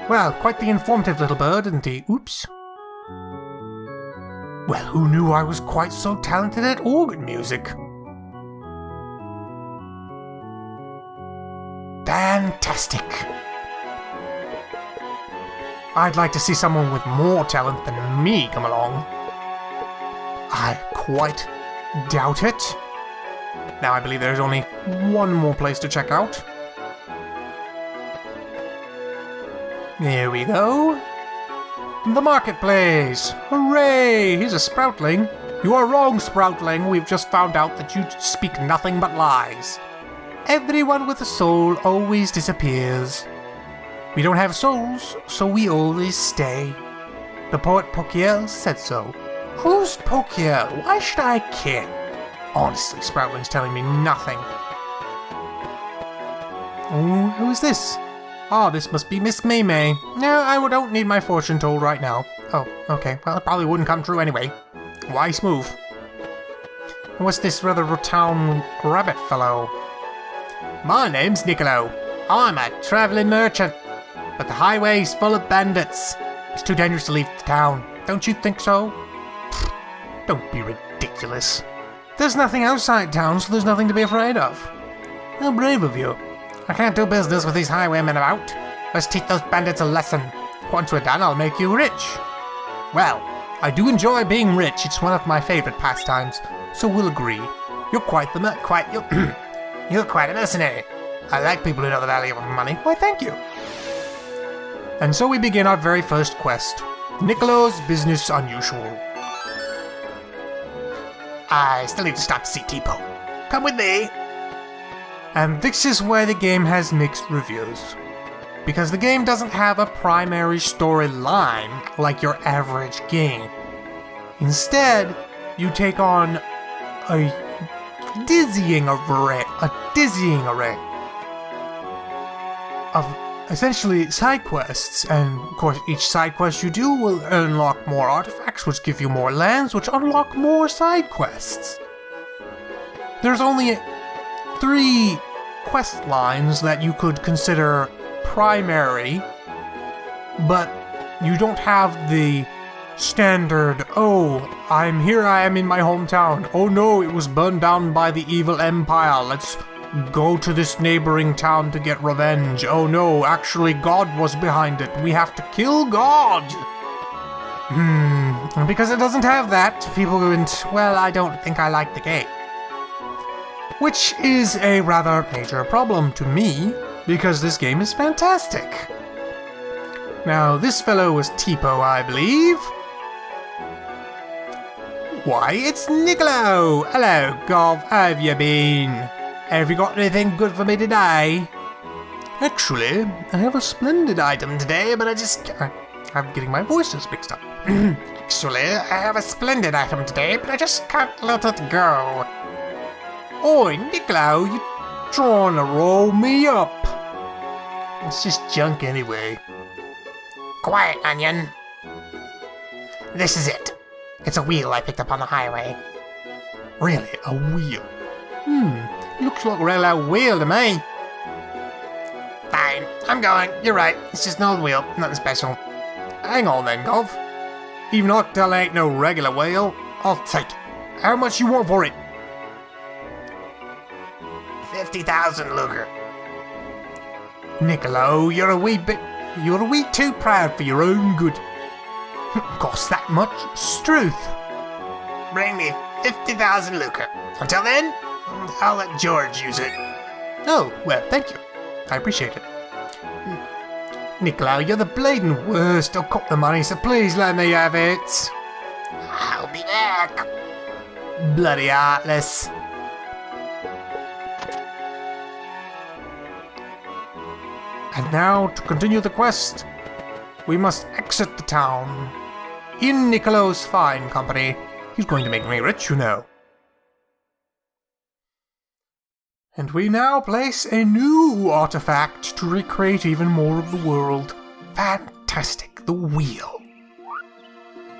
Well, quite the informative little bird, isn't he? Oops. Well, who knew I was quite so talented at organ music? Fantastic. I'd like to see someone with more talent than me come along. I quite doubt it. Now I believe there's only one more place to check out. There we go. The marketplace! Hooray! Here's a Sproutling. You are wrong, Sproutling. We've just found out that you speak nothing but lies. Everyone with a soul always disappears. We don't have souls, so we always stay. The poet Pokiel said so. Who's Pokiel? Why should I care? Honestly, Sproutling's telling me nothing. Oh, who is this? Ah, this must be Miss Maymay. No, I don't need my fortune told right now. Oh, okay. Well, it probably wouldn't come true anyway. Wise move. What's this rather rotund rabbit fellow? My name's Niccolo. I'm a traveling merchant. But the highway's full of bandits. It's too dangerous to leave the town. Don't you think so? Don't be ridiculous. There's nothing outside town, so there's nothing to be afraid of. How brave of you. I can't do business with these highwaymen about. Let's teach those bandits a lesson. Once we're done, I'll make you rich. Well, I do enjoy being rich. It's one of my favorite pastimes, so we'll agree. You're quite the you're quite a mercenary. I like people who know the value of money. Why, thank you. And so we begin our very first quest. Niccolo's Business Unusual. I still need to stop to see Tipo. Come with me. And this is where the game has mixed reviews. Because the game doesn't have a primary storyline like your average game. Instead, you take on a dizzying array of essentially side quests, and of course each side quest you do will unlock more artifacts, which give you more lands, which unlock more side quests. There's only 3 quest lines that you could consider primary, but you don't have the standard, oh, I am in my hometown, oh no, it was burned down by the evil empire, let's go to this neighboring town to get revenge, oh no, actually God was behind it, we have to kill God! Because it doesn't have that, people went, well, I don't think I like the game. Which is a rather major problem to me, because this game is fantastic. Now, this fellow was Tipo, I believe. Why, it's Niccolo! Hello, Gov, how have you been? Have you got anything good for me today? Actually, I have a splendid item today, but I'm getting my voices mixed up. Actually, I have a splendid item today, but I just can't let it go. Oi, Niccolo, you trying to roll me up? It's just junk anyway. Quiet, Onion. This is it. It's a wheel I picked up on the highway. Really, a wheel? Looks like a real old wheel to me. Fine, I'm going. You're right. It's just an old wheel, nothing special. Hang on then, Gov. Even I can tell it ain't no regular wheel. I'll take it. How much you want for it? 50,000 lucre. Niccolo, you're a wee too proud for your own good. Cost that much? Struth. Bring me 50,000 lucre. Until then, I'll let George use it. Oh, well, thank you. I appreciate it. Niccolo, you're the bleeding worst. I'll cop the money, so please let me have it. I'll be back. Bloody heartless. And now, to continue the quest, we must exit the town. In Niccolo's fine company. He's going to make me rich, you know. And we now place a new artifact to recreate even more of the world. Fantastic, the wheel.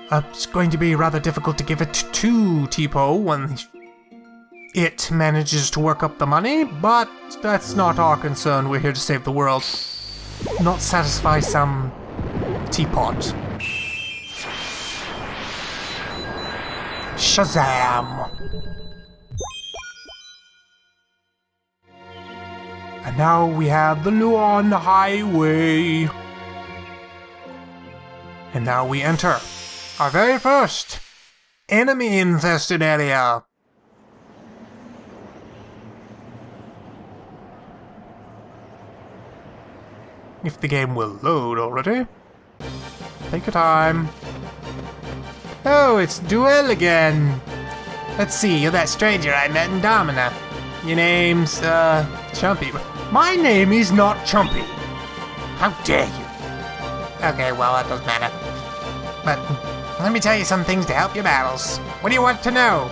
It's going to be rather difficult to give it to Tipo when it manages to work up the money, but that's not our concern. We're here to save the world. Not satisfy some teapot. Shazam! And now we have the Luon Highway. And now we enter our very first enemy-infested area. If the game will load already. Take your time. Oh, it's Duel again. Let's see, you're that stranger I met in Domina. Your name's, Chumpy. My name is not Chumpy. How dare you? Okay, well, that doesn't matter. But let me tell you some things to help your battles. What do you want to know?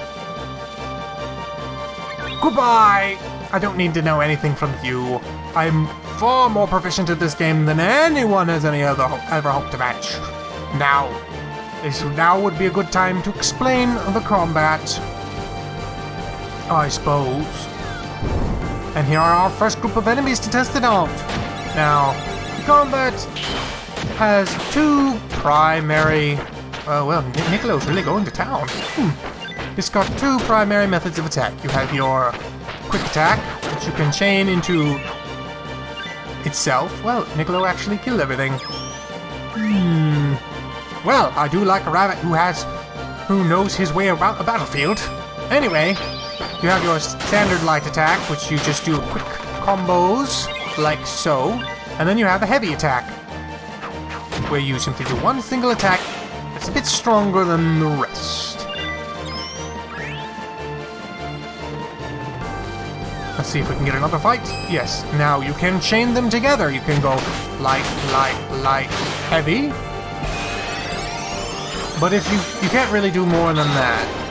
Goodbye! I don't need to know anything from you. I'm far more proficient at this game than anyone has ever hoped to match. Now would be a good time to explain the combat, I suppose. And here are our first group of enemies to test it out. Now, the combat has two primary... Niccolo's really going to town. It's got two primary methods of attack. You have your quick attack, which you can chain into itself. Well, Niccolo actually killed everything. Well, I do like a rabbit who knows his way about the battlefield. Anyway, you have your standard light attack, which you just do quick combos, like so. And then you have a heavy attack, where you simply do one single attack that's a bit stronger than the rest. Let's see if we can get another fight. Yes, now you can chain them together. You can go light, light, heavy. But if you can't really do more than that.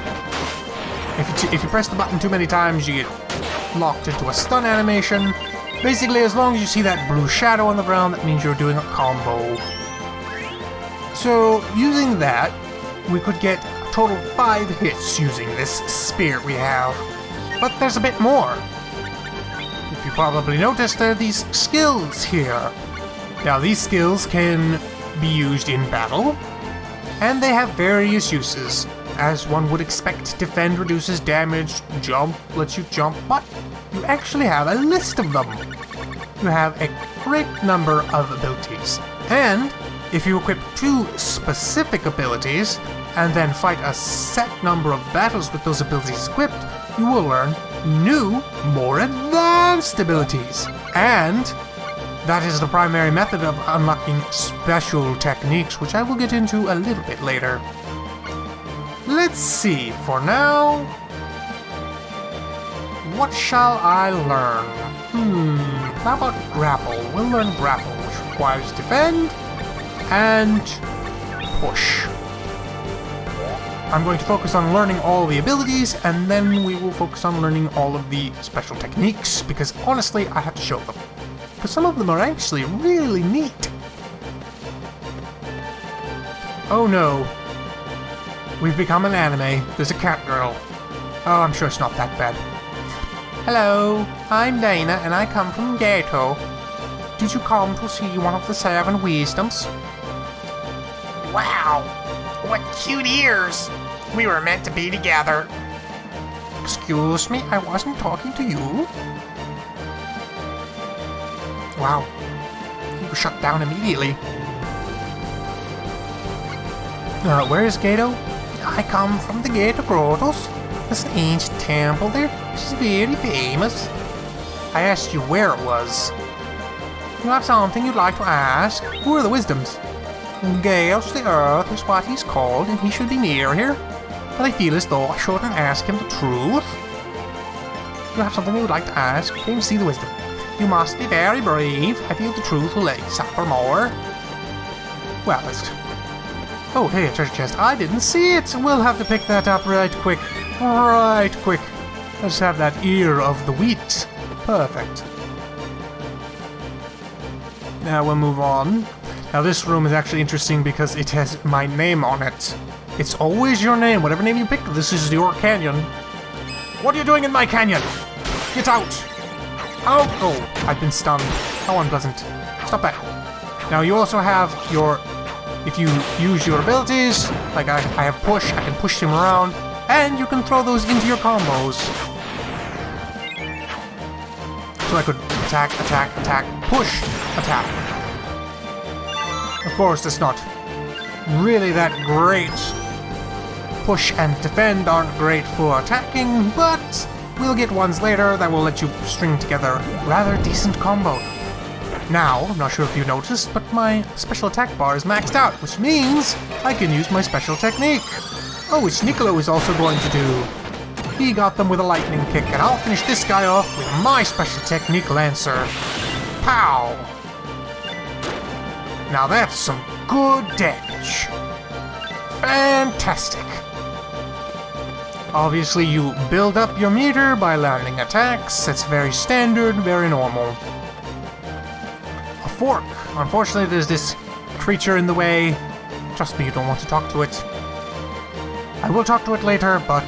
If you press the button too many times, you get locked into a stun animation. Basically, as long as you see that blue shadow on the ground, that means you're doing a combo. So, using that, we could get a total of 5 hits using this spear we have. But there's a bit more. If you probably noticed, there are these skills here. Now, these skills can be used in battle, and they have various uses. As one would expect, defend reduces damage, jump lets you jump, but you actually have a list of them. You have a great number of abilities, and if you equip 2 specific abilities, and then fight a set number of battles with those abilities equipped, you will learn new, more advanced abilities. And that is the primary method of unlocking special techniques, which I will get into a little bit later. Let's see, for now... what shall I learn? How about grapple? We'll learn grapple, which requires defend and push. I'm going to focus on learning all the abilities, and then we will focus on learning all of the special techniques, because honestly, I have to show them. Because some of them are actually really neat. Oh no. We've become an anime. There's a cat girl. Oh, I'm sure it's not that bad. Hello, I'm Dana, and I come from Gato. Did you come to see one of the 7 wisdoms? Wow, what cute ears! We were meant to be together. Excuse me, I wasn't talking to you. Wow, he was shut down immediately. Where is Gato? I come from the Gato Grottos. There's an ancient temple there, which is very famous. I asked you where it was. You have something you'd like to ask? Who are the wisdoms? Gaius the Earth is what he's called, and he should be near here. But I feel as though I shouldn't ask him the truth. You have something you would like to ask? Came to see the wisdom. You must be very brave. I feel the truth will let you suffer more. Well, let's... Oh, hey, a treasure chest. I didn't see it. We'll have to pick that up right quick. Right quick. Let's have that ear of the wheat. Perfect. Now we'll move on. Now this room is actually interesting because it has my name on it. It's always your name, whatever name you pick. This is your canyon. What are you doing in my canyon? Get out! Out! Oh, I've been stunned. How unpleasant. Stop that. Now you also have your if you use your abilities, like I have push, I can push him around, and you can throw those into your combos. So I could attack, attack, attack, push, attack. Of course, it's not really that great. Push and defend aren't great for attacking, but we'll get ones later that will let you string together a rather decent combo. Now, I'm not sure if you noticed, but my special attack bar is maxed out, which means I can use my special technique. Oh, which Niccolo is also going to do. He got them with a lightning kick, and I'll finish this guy off with my special technique Lancer. Pow! Now that's some good damage. Fantastic. Obviously, you build up your meter by landing attacks. That's very standard, very normal. A fork. Unfortunately, there's this creature in the way. Trust me, you don't want to talk to it. I will talk to it later, but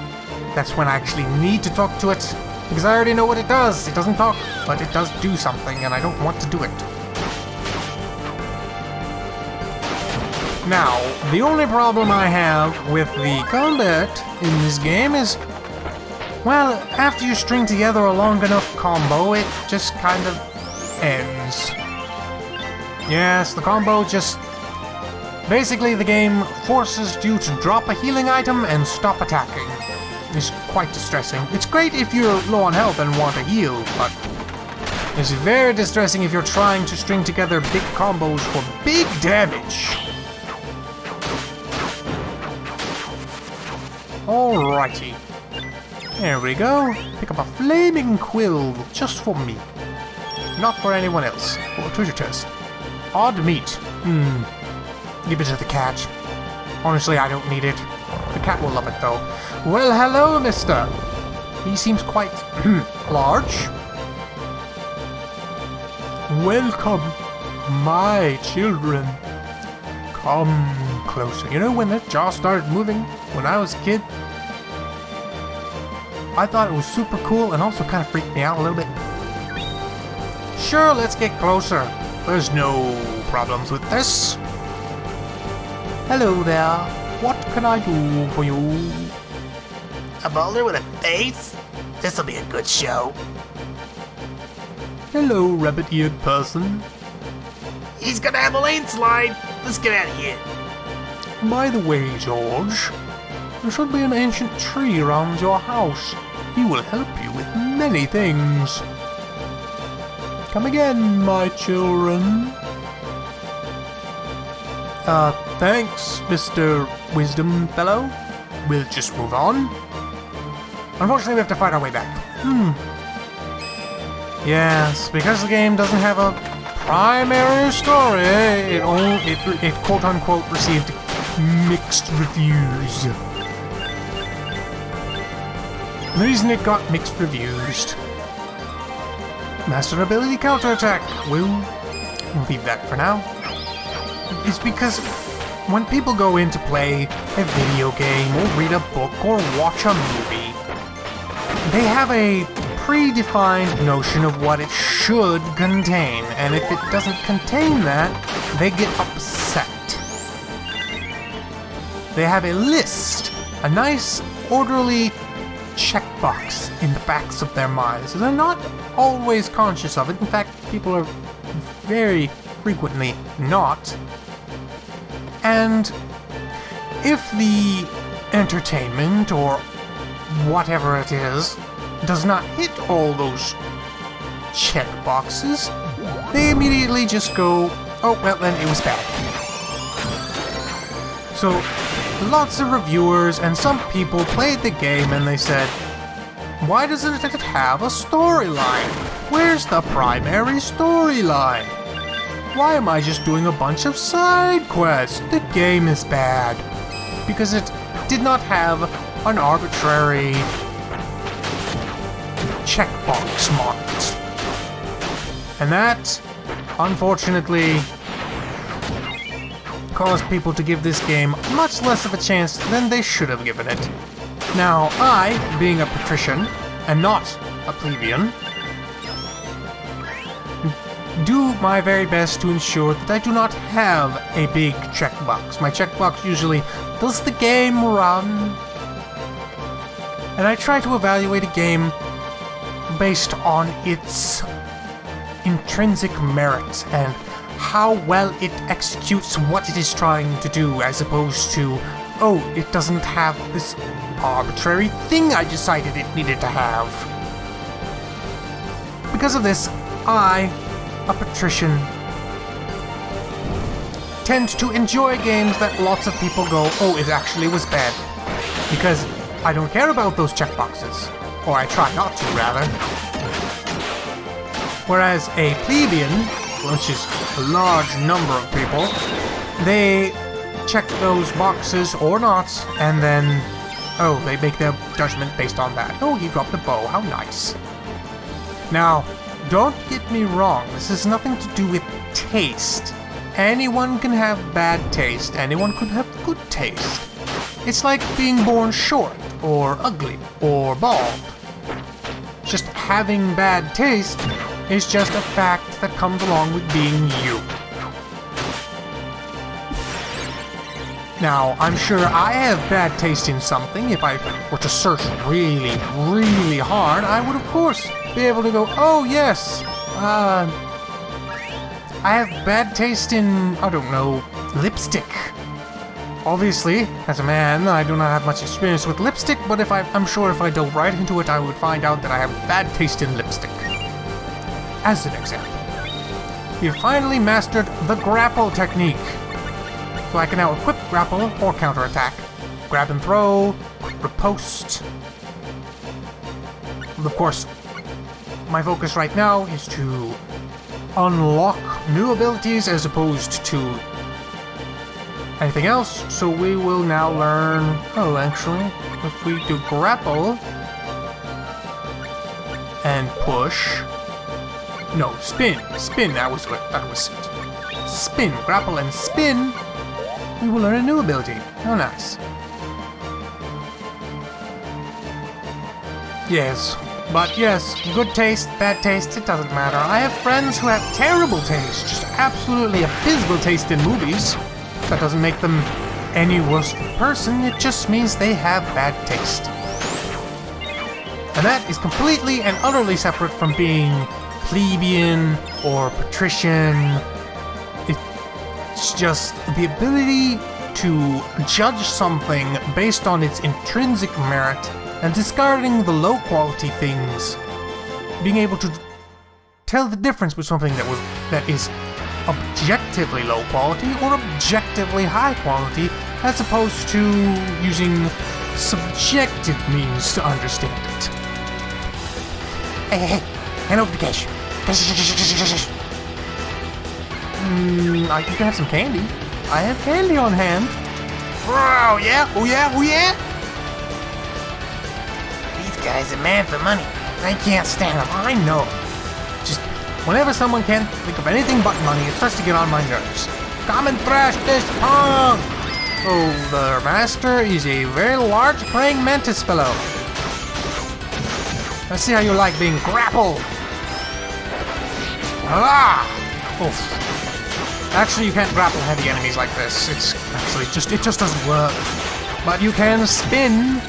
that's when I actually need to talk to it, because I already know what it does. It doesn't talk, but it does do something, and I don't want to do it. Now, the only problem I have with the combat in this game is, well, after you string together a long enough combo, it just kind of ends. Yes, the combo just... Basically, the game forces you to drop a healing item and stop attacking. It's quite distressing. It's great if you're low on health and want to heal, but it's very distressing if you're trying to string together big combos for big damage. Alrighty. There we go. Pick up a flaming quill just for me. Not for anyone else. Oh, treasure chest. Odd meat. Give it to the cat. Honestly, I don't need it. The cat will love it, though. Well, hello, mister. He seems quite large. Welcome, my children. Come closer. You know when that jaw started moving when I was a kid? I thought it was super cool and also kind of freaked me out a little bit. Sure, let's get closer. There's no problems with this. Hello there. What can I do for you? A boulder with a face? This'll be a good show. Hello, rabbit-eared person. He's gonna have a lane slide. Let's get out of here. By the way, George, there should be an ancient tree around your house. He will help you with many things. Come again, my children. Thanks, Mr. Wisdom Fellow. We'll just move on. Unfortunately, we have to fight our way back. Yes, because the game doesn't have a primary story, it quote-unquote received mixed reviews. The reason it got mixed reviews. Master ability counterattack. We'll leave that for now. It's because when people go in to play a video game or read a book or watch a movie, they have a predefined notion of what it should contain, and if it doesn't contain that, they get upset. They have a list, a nice, orderly checkbox in the backs of their minds. They're not always conscious of it. In fact, people are very frequently not. And if the entertainment or whatever it is does not hit all those checkboxes, they immediately just go, oh, well then it was bad. So lots of reviewers and some people played the game and they said, why doesn't it have a storyline? Where's the primary storyline? Why am I just doing a bunch of side quests? The game is bad. Because it did not have an arbitrary checkbox marked. And that, unfortunately, caused people to give this game much less of a chance than they should have given it. Now, I, being a patrician, and not a plebeian, do my very best to ensure that I do not have a big checkbox. My checkbox usually, does the game run? And I try to evaluate a game based on its intrinsic merit and how well it executes what it is trying to do, as opposed to, oh, it doesn't have this arbitrary thing I decided it needed to have. Because of this, I, a patrician, tend to enjoy games that lots of people go, oh, it actually was bad. Because I don't care about those checkboxes. Or I try not to, rather. Whereas a plebeian, which is a large number of people, they check those boxes or not, and then, oh, they make their judgment based on that. Oh, he dropped a bow, how nice. Now, don't get me wrong, this has nothing to do with taste. Anyone can have bad taste, anyone can have good taste. It's like being born short, or ugly, or bald. Just having bad taste is just a fact that comes along with being you. Now, I'm sure I have bad taste in something. If I were to search really, really hard, I would of course be able to go, oh yes, I have bad taste in, I don't know, lipstick. Obviously, as a man, I do not have much experience with lipstick, but I'm sure if I dove right into it, I would find out that I have bad taste in lipstick. As an example, we've finally mastered the grapple technique. So I can now equip grapple or counterattack, grab and throw, riposte. Of course, my focus right now is to unlock new abilities as opposed to anything else, so we will now learn... Oh, actually, if we do grapple and push... No, spin, that was it. Spin, grapple and spin, we will learn a new ability. Oh, nice. Yes, but yes, good taste, bad taste, it doesn't matter. I have friends who have terrible taste, just absolutely abysmal taste in movies. That doesn't make them any worse of a person, it just means they have bad taste. And that is completely and utterly separate from being plebeian or patrician. It's just the ability to judge something based on its intrinsic merit and discarding the low quality things. Being able to tell the difference between something that is objectively low quality or objectively high quality, as opposed to using subjective means to understand it. Hey, a notification. You can have some candy. I have candy on hand. Oh yeah, oh yeah, oh yeah. These guys are mad for money. I can't stand them. I know. Just whenever someone can't think of anything but money, it starts to get on my nerves. Come and thrash this punk! Oh, the master is a very large praying mantis fellow. Let's see how you like being grappled. Ah! Oof. Actually, you can't grapple heavy enemies like this. It's actually it just doesn't work. But you can spin.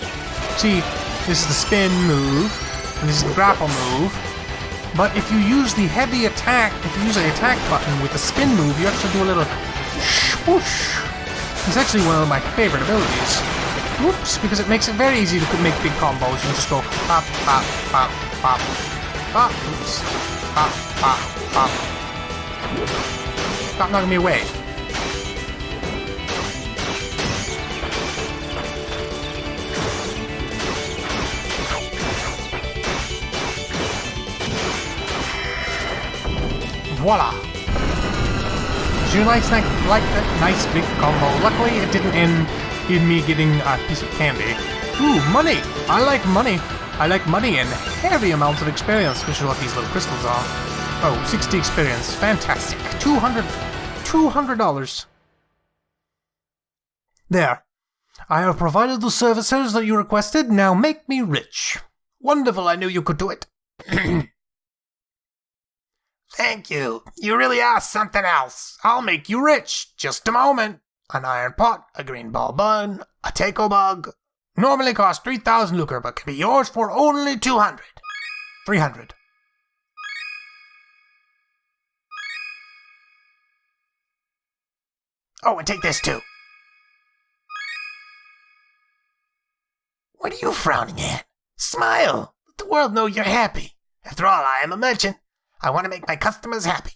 See, this is the spin move, and this is the grapple move. But if you use the heavy attack, if you use the attack button with the spin move, you actually do a little swoosh. It's actually one of my favorite abilities. Whoops, because it makes it very easy to make big combos. You just go pop, pop, pop, pop, pop, oops, pop, pop, pop. Stop knocking me away. Voila! Did you like that nice big combo? Luckily, it didn't end in me getting a piece of candy. Ooh, money! I like money. I like money and heavy amounts of experience, which is what these little crystals are. Oh, 60 experience. Fantastic. $200. There. I have provided the services that you requested. Now make me rich. Wonderful, I knew you could do it. Thank you. You really are something else. I'll make you rich. Just a moment. An iron pot, a green ball bun, a taco bug. Normally cost 3,000 lucre, but can be yours for only 200. 300. Oh, and take this too. What are you frowning at? Smile. Let the world know you're happy. After all, I am a merchant. I want to make my customers happy.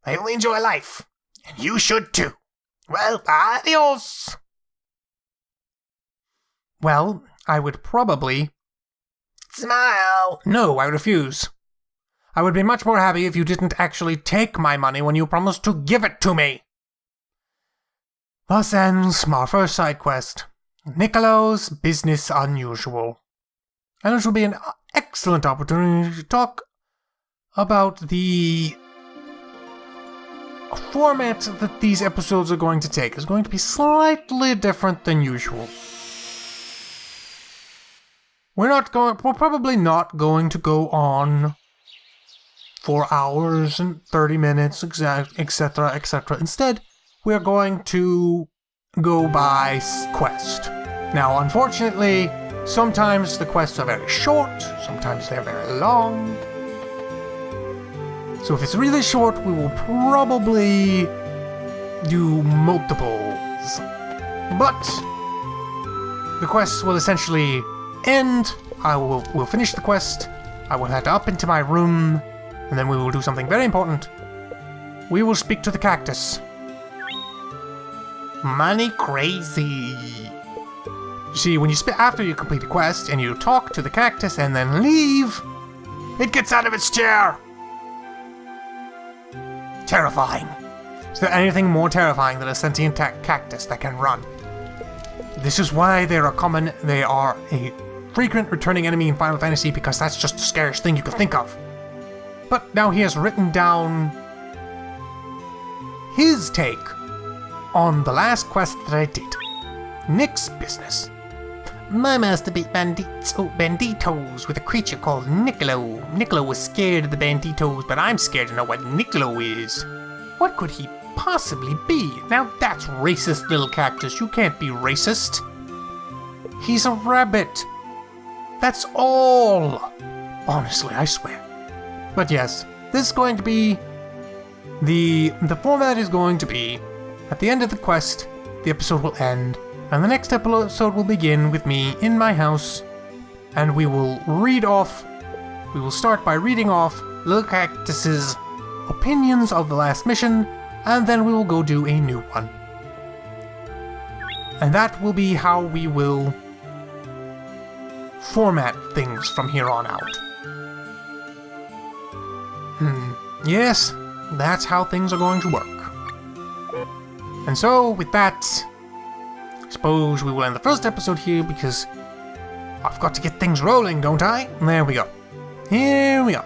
I only enjoy life, and you should too. Well, adios. Well, I would probably... Smile. No, I refuse. I would be much more happy if you didn't actually take my money when you promised to give it to me. Thus ends our first side quest, Niccolo's Business Unusual. And it will be an excellent opportunity to talk about the format that these episodes are going to take. It's going to be slightly different than usual. We're probably not going to go on for hours and 30 minutes, etc., etc. Instead, we're going to go by quest. Now, unfortunately, sometimes the quests are very short, sometimes they're very long. So if it's really short, we will probably do multiples. But the quests will essentially end. We'll finish the quest. I will head up into my room, and then we will do something very important. We will speak to the cactus. Money crazy. You see, when you after you complete a quest and you talk to the cactus and then leave, It gets out of its chair. terrifying. Is there anything more terrifying than a sentient cactus that can run? This is why they are a frequent returning enemy in Final Fantasy, because that's just the scariest thing you can think of. But now he has written down his take on the last quest that I did. Nick's business. My master beat banditos with a creature called Niccolo. Niccolo was scared of the banditos, but I'm scared to know what Niccolo is. What could he possibly be? Now that's racist, little cactus. You can't be racist. He's a rabbit. That's all. Honestly, I swear. But yes, this is going to be... The format is going to be, at the end of the quest, the episode will end, and the next episode will begin with me in my house, and we will start by reading off Little Cactus's opinions of the last mission, and then we will go do a new one. And that will be how we will format things from here on out. Yes, that's how things are going to work. And so, with that, I suppose we will end the first episode here, because I've got to get things rolling, don't I? There we go. Here we are.